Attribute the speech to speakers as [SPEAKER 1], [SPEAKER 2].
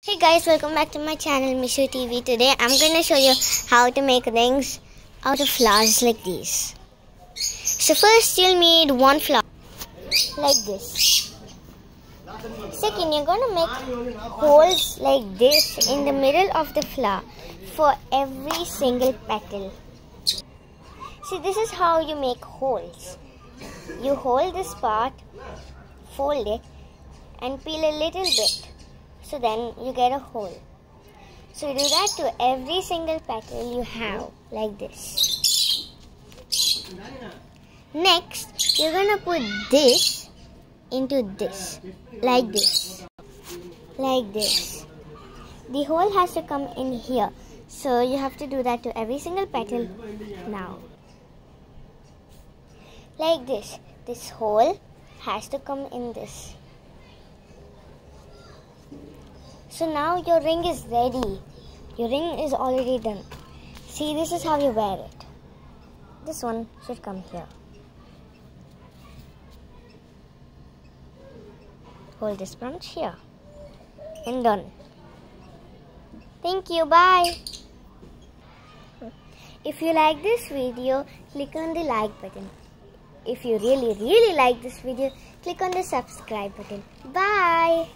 [SPEAKER 1] Hey guys, welcome back to my channel Mishu TV. Today I'm going to show you how to make rings out of flowers like these. So first you'll need one flower like this. Second, you're going to make holes like this in the middle of the flower for every single petal. See, this is how you make holes. You hold this part, fold it and peel a little bit. So then you get a hole. So you do that to every single petal you have, like this. Next, you're going to put this into this, like this. Like this. The hole has to come in here. So you have to do that to every single petal now. Like this. This hole has to come in this. So now your ring is ready. Your ring is already done. See, this is how you wear it. This one should come here. Hold this branch here. And done. Thank you. Bye. If you like this video, click on the like button. If you really like this video, click on the subscribe button. Bye.